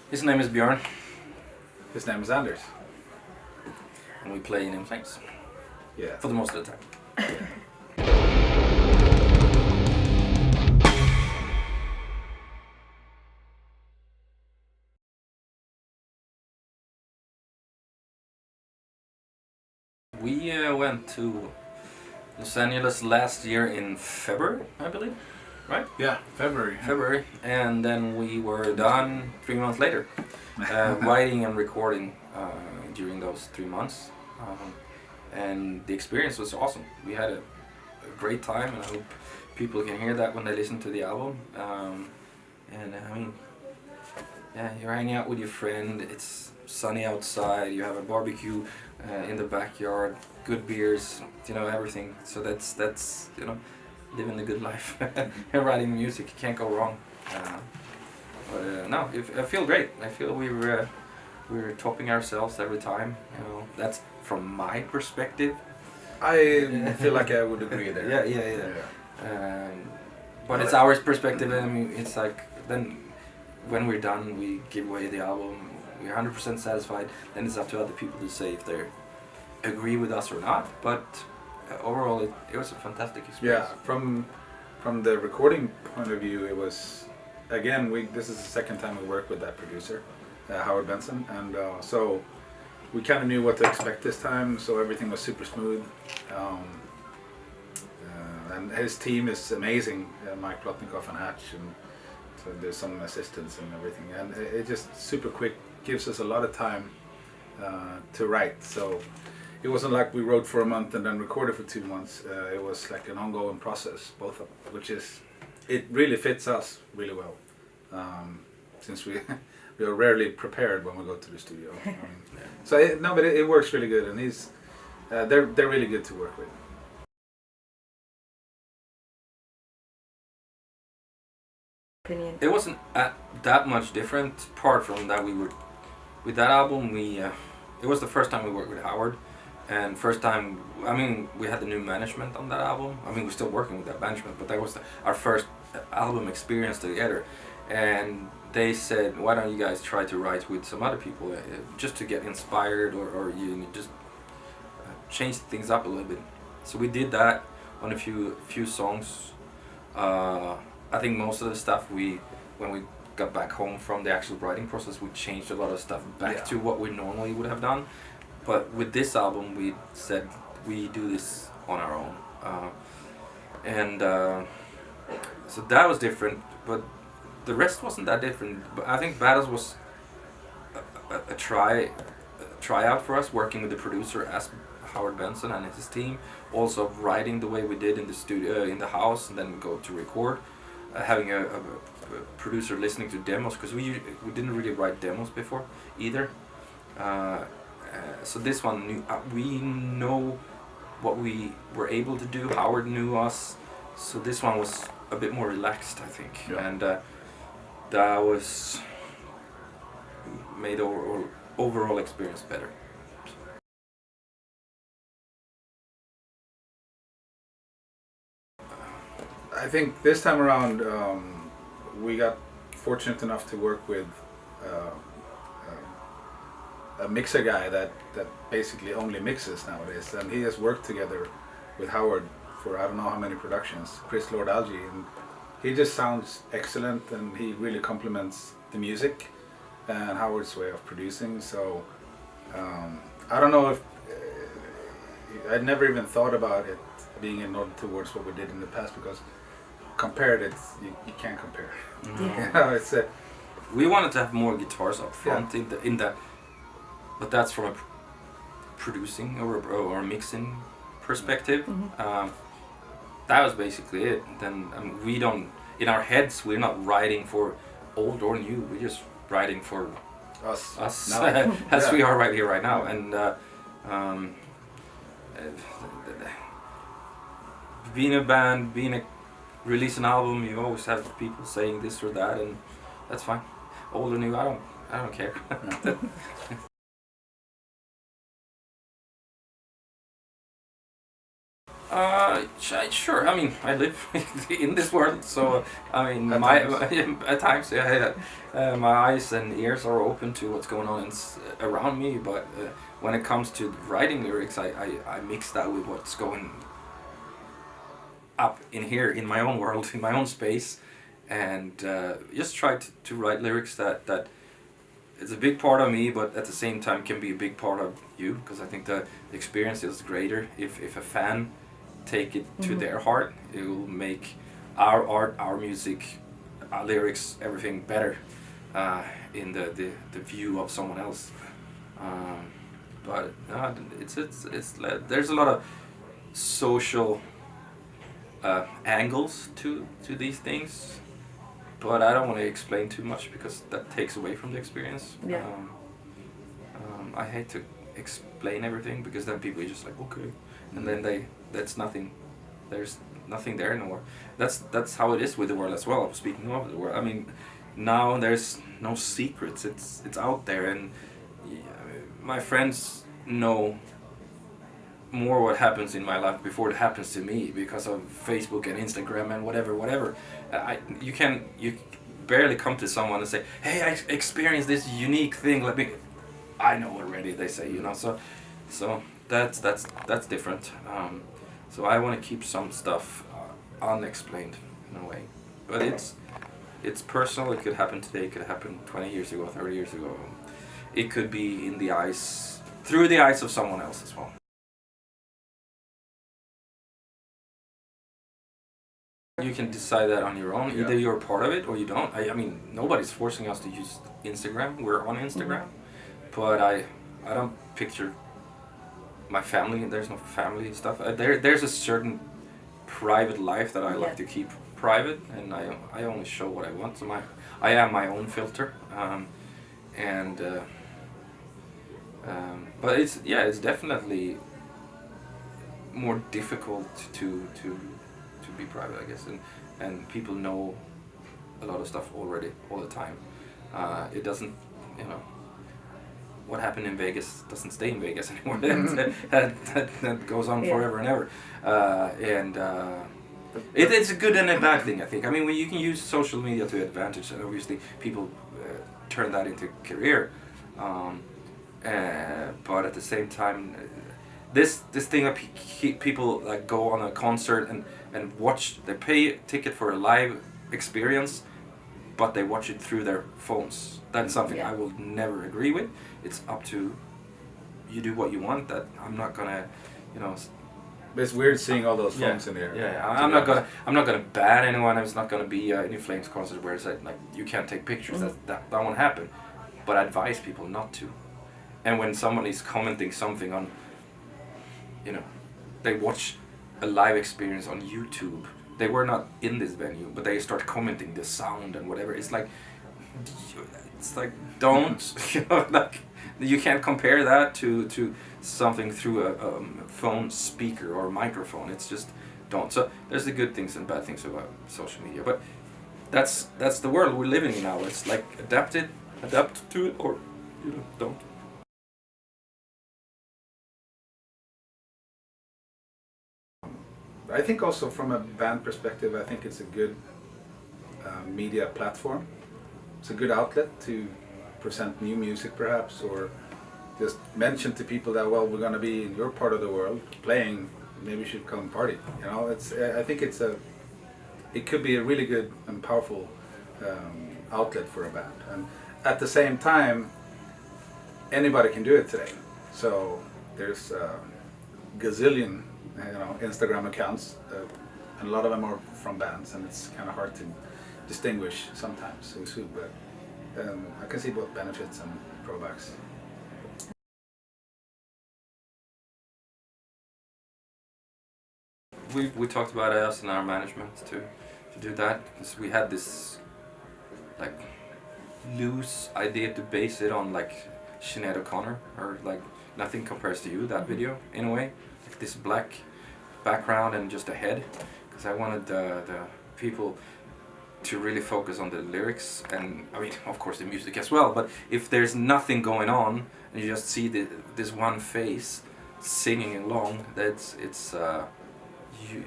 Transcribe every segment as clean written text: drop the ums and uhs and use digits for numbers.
His name is Björn. His name is Anders. And we play in things. Yeah. For the most of the time. We went to Los Angeles last year in February, I believe, right? Yeah, February. February, and then we were done 3 months later, writing and recording during those 3 months, and the experience was awesome. We had a great time, and I hope people can hear that when they listen to the album. And I mean, yeah, you're hanging out with your friend. It's sunny outside. You have a barbecue in the backyard, good beers, everything. So that's living the good life and writing music. You can't go wrong. No, I feel great. I feel we're topping ourselves every time. That's from my perspective. I feel like I would agree there. Yeah. But it's our perspective, and I mean, it's like then when we're done, we give away the album. We're 100% satisfied. Then it's up to other people to say if they agree with us or not. But overall, it was a fantastic experience. Yeah, from the recording point of view, it was again. This is the second time we worked with that producer, Howard Benson, and so we kind of knew what to expect this time. So everything was super smooth. And his team is amazing, Mike Plotnikoff and Hatch, and so there's some assistants and everything, and it just super quick, gives us a lot of time to write. So it wasn't like we wrote for a month and then recorded for 2 months. It was like an ongoing process, both of them, which is, it really fits us really well, since we are rarely prepared when we go to the studio. So it works really good, and they're really good to work with. It wasn't that much different, apart from that with that album, it was the first time we worked with Howard, and first time, I mean, we had the new management on that album. I mean, we're still working with that management, but that was our first album experience together, and they said, why don't you guys try to write with some other people, just to get inspired, or you just change things up a little bit. So we did that on a few songs. I think most of the stuff when we got back home from the actual writing process, we changed a lot of stuff back to what we normally would have done. But with this album, we said we do this on our own, so that was different. But the rest wasn't that different. But I think Battles was a tryout for us, working with the producer as Howard Benson and his team, also writing the way we did in the studio, in the house, and then go to record. Having a producer listening to demos, because we didn't really write demos before either. So this one, we know what we were able to do. Howard knew us, so this one was a bit more relaxed, I think, and that was made overall experience better. I think this time around, we got fortunate enough to work with a mixer guy that basically only mixes nowadays, and he has worked together with Howard for I don't know how many productions, Chris Lord Algie, and he just sounds excellent, and he really complements the music and Howard's way of producing. So I don't know if I'd never even thought about it being a nod towards what we did in the past, because compared, you can't compare. It's we wanted to have more guitars up front in that, but that's from a producing or mixing perspective. That was basically it. Then we don't, in our heads, we're not writing for old or new. We're just writing for us as we are right here, right now. And being a band, release an album, you always have people saying this or that, and that's fine. Old or new, I don't care. Sure. I mean, I live in this world, so I mean, at times, yeah, my eyes and ears are open to what's going on around me. But when it comes to writing lyrics, I mix that with what's going up in here, in my own world, in my own space, and just try to write lyrics that it's a big part of me, but at the same time can be a big part of you, because I think the experience is greater if a fan take it to their heart. It will make our art, our music, our lyrics, everything better in the view of someone else. But there's a lot of social angles to these things, but I don't want to explain too much because that takes away from the experience. Yeah. I hate to explain everything because then people are just like, okay, and then there's nothing there anymore. That's how it is with the world as well. Speaking of the world, I mean, now there's no secrets. It's out there, and my friends know more what happens in my life before it happens to me because of Facebook and Instagram and whatever. You barely come to someone and say, hey, I experienced this unique thing, I know already, they say, so that's different. So I want to keep some stuff unexplained in a way, but it's personal. It could happen today, it could happen 20 years ago, 30 years ago. It could be through the eyes of someone else as well. You can decide that on your own. Either you're part of it or you don't. I mean, nobody's forcing us to use Instagram. We're on Instagram, but I don't picture my family. There's no family stuff. There's a certain private life that I like to keep private, and I only show what I want. So I am my own filter, but it's definitely more difficult to be private, I guess, and people know a lot of stuff already all the time. It doesn't, what happened in Vegas doesn't stay in Vegas anymore. that goes on forever and ever, it's a good and a bad thing, I think. I mean, you can use social media to advantage, and obviously people turn that into career, but at the same time, this thing of people like go on a concert and watch, they pay a ticket for a live experience, but they watch it through their phones. That's something I will never agree with. It's up to you, do what you want. That I'm not gonna, But it's weird seeing all those phones in there. I'm not gonna ban anyone. It's not gonna be an In Flames concert where it's like you can't take pictures. That won't happen. But I advise people not to. And when someone is commenting something on, they watch a live experience on YouTube. They were not in this venue, but they start commenting the sound and whatever. It's like don't, you can't compare that to something through a phone speaker or microphone. It's just don't. So there's the good things and bad things about social media, but that's the world we're living in now. It's like adapt to it, or don't. I think also from a band perspective, I think it's a good media platform. It's a good outlet to present new music perhaps, or just mention to people that, well, we're going to be in your part of the world playing, maybe you should come party. I think it could be a really good and powerful outlet for a band. And at the same time, anybody can do it today. So there's gazillion Instagram accounts, and a lot of them are from bands, and it's kind of hard to distinguish sometimes who's who, but I can see both benefits and drawbacks. We talked about us and our management to do that, because we had this like loose idea to base it on like Sinead O'Connor, or like Nothing Compares to You, that video, in a way, like this black background and just a head, because I wanted the people to really focus on the lyrics, and I mean, of course, the music as well. But if there's nothing going on and you just see this one face singing along, you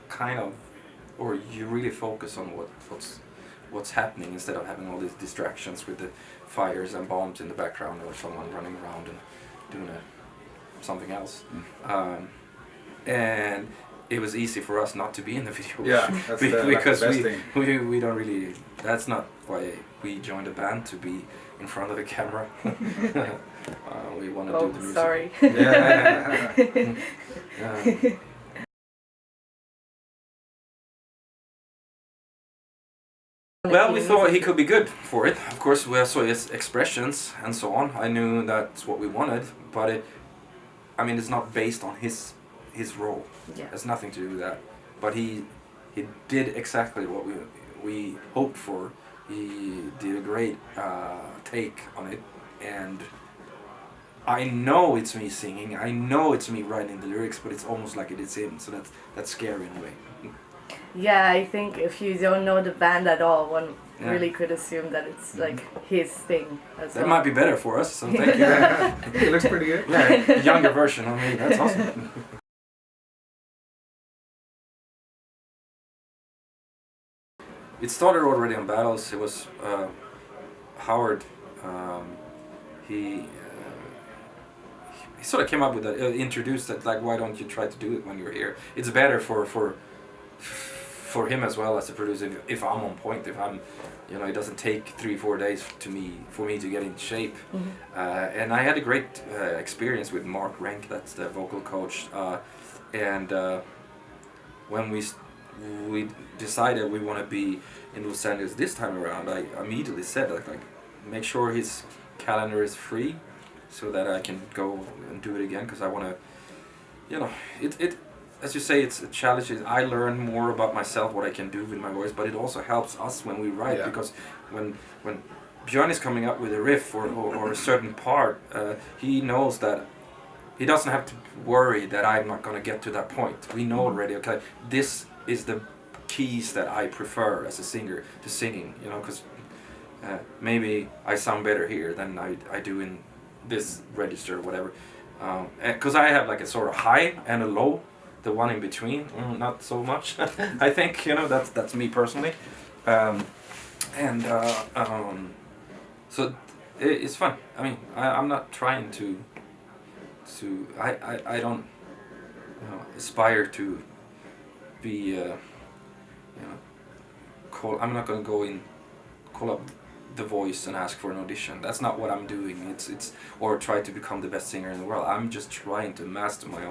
kind of, or you really focus on what's happening instead of having all these distractions with the fires and bombs in the background or someone running around and doing something else. And it was easy for us not to be in the video. Yeah, that's because the best thing. we don't really. That's not why we joined a band, to be in front of a camera. We want to do the music. Sorry. Yeah. Well, we thought he could be good for it. Of course, we saw his expressions and so on. I knew that's what we wanted, but it's not based on his role. Yeah. It has nothing to do with that. But he did exactly what we hoped for. He did a great take on it, and I know it's me singing. I know it's me writing the lyrics, but it's almost like it is him. So that's scary in a way. Yeah, I think if you don't know the band at all, one really could assume that it's like his thing as well. That might be better for us, so thank you. It looks pretty good. Yeah, younger version of me, that's awesome. It started already on Battles. It was Howard. He sort of came up with that, introduced that, like, why don't you try to do it when you're here? It's better for him as well as the producer, if I'm on point, if I'm, it doesn't take 3-4 days for me to get in shape. And I had a great experience with Mark Rank, that's the vocal coach, and when we decided we want to be in Los Angeles this time around, I immediately said, like make sure his calendar is free so that I can go and do it again, because I want to, it as you say, it's a challenge. I learn more about myself, what I can do with my voice, but it also helps us when we write, because when Björn is coming up with a riff or a certain part, he knows that he doesn't have to worry that I'm not going to get to that point. We know already, okay, this is the keys that I prefer as a singer to singing, because maybe I sound better here than I do in this register or whatever. Because I have like a sort of high and a low. The one in between, not so much. I think that's me personally, so it's fun. I'm not trying to. I don't aspire to be. I'm not gonna go in, call up The Voice and ask for an audition. That's not what I'm doing. It's or try to become the best singer in the world. I'm just trying to master my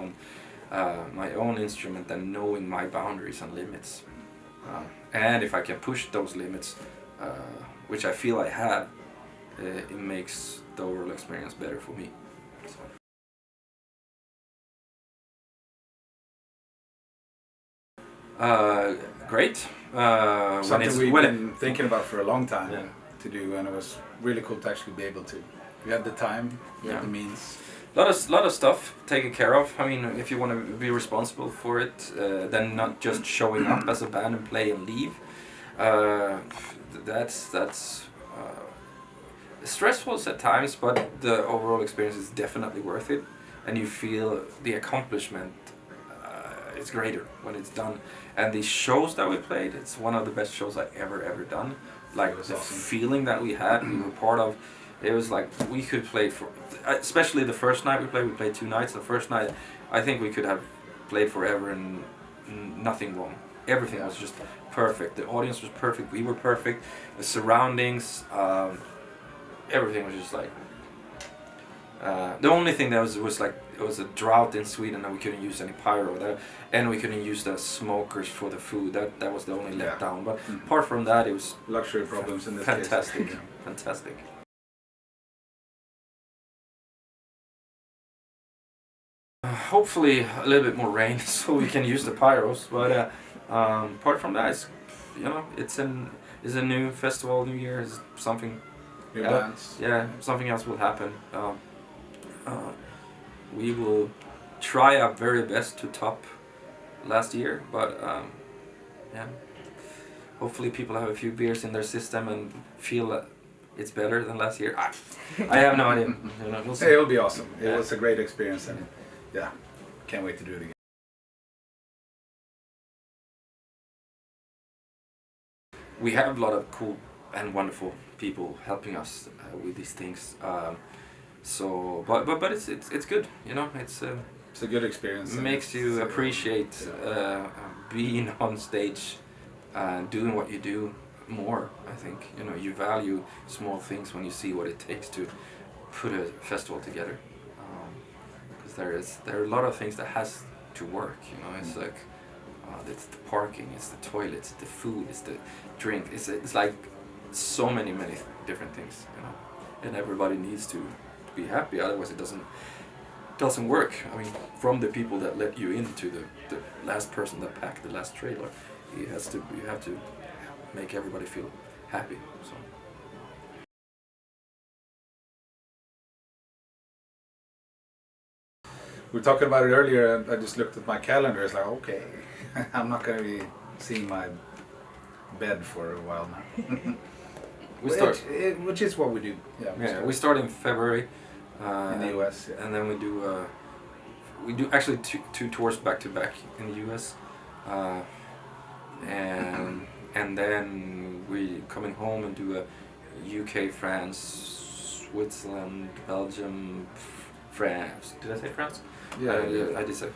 own instrument and knowing my boundaries and limits, and if I can push those limits, which I feel I have, it makes the overall experience better for me. So. Great. Something we've been thinking about for a long time to do, and it was really cool to actually be able to. We had the time, we had the means. Lot of stuff taken care of. If you want to be responsible for it, then not just showing up as a band and play and leave. That's stressful at times, but the overall experience is definitely worth it, and you feel the accomplishment is greater when it's done. And the shows that we played, it's one of the best shows I've ever done. Like the feeling that we had, we were part of. It was like we could play for, especially the first night we played 2 nights. The first night, I think we could have played forever and nothing wrong. Everything was just perfect. The audience was perfect. We were perfect. The surroundings, everything was just like. The only thing that was like, it was a drought in Sweden and we couldn't use any pyro there, and we couldn't use the smokers for the food. That was the only letdown. But apart from that, it was luxury problems in this fantastic. case. Fantastic. Hopefully a little bit more rain so we can use the pyros. But apart from that, it's a new festival, New Year is something. New bands. Yeah, something else will happen. We will try our very best to top last year, but hopefully people have a few beers in their system and feel that it's better than last year. I have no idea. We'll see. It'll be awesome. It was a great experience, and can't wait to do it again. we have a lot of cool and wonderful people helping us with these things. So, but it's good, you know. It's a good experience. Makes you appreciate being on stage, doing what you do more. I think, you know, you value small things when you see what it takes to put a festival together. Because there are a lot of things that has to work. You know, it's like it's the parking, it's the toilets, the food, it's the drink. It's like so many different things. You know, and everybody needs to be happy. Otherwise, it doesn't work. I mean, from the people that let you into the last person that packed the last trailer, you have to make everybody feel happy. So. We were talking about it earlier, and I just looked at my calendar. It's like, okay, I'm not going to be seeing my bed for a while now. Which is what we do. We start in February. In the US, yeah. And then we do actually two tours back to back in the US, and then we coming home and do a UK, France, Switzerland, Belgium, France. Did I say France? Yeah, I did say.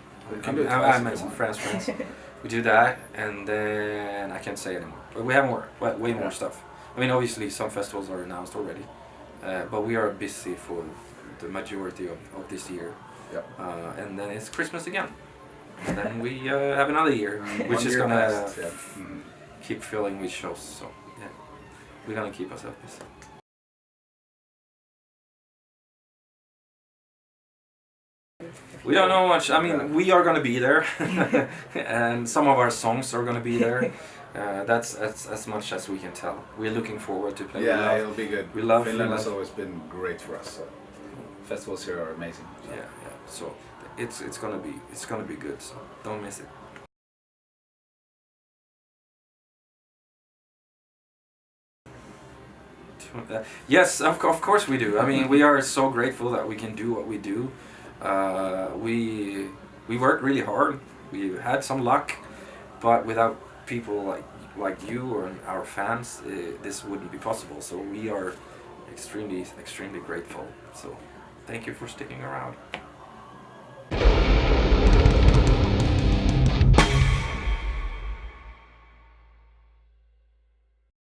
I mentioned France. We do that, and then I can't say anymore. But we have way more stuff. I mean, obviously some festivals are announced already, but we are busy for the majority of this year. Yep. And then it's Christmas again. And then we have another year, which is going to keep filling with shows. So, yeah, we're going to keep ourselves busy. We don't know much. I mean, we are going to be there. And some of our songs are going to be there. That's as much as we can tell. We're looking forward to playing. Yeah, it'll be good. Finland has always been great for us. So. Festivals here are amazing. So. Yeah. So it's gonna be good. So don't miss it. Yes, of course we do. I mean, we are so grateful that we can do what we do. We work really hard. We had some luck, but without people like you or our fans, this wouldn't be possible. So we are extremely grateful. So thank you for sticking around.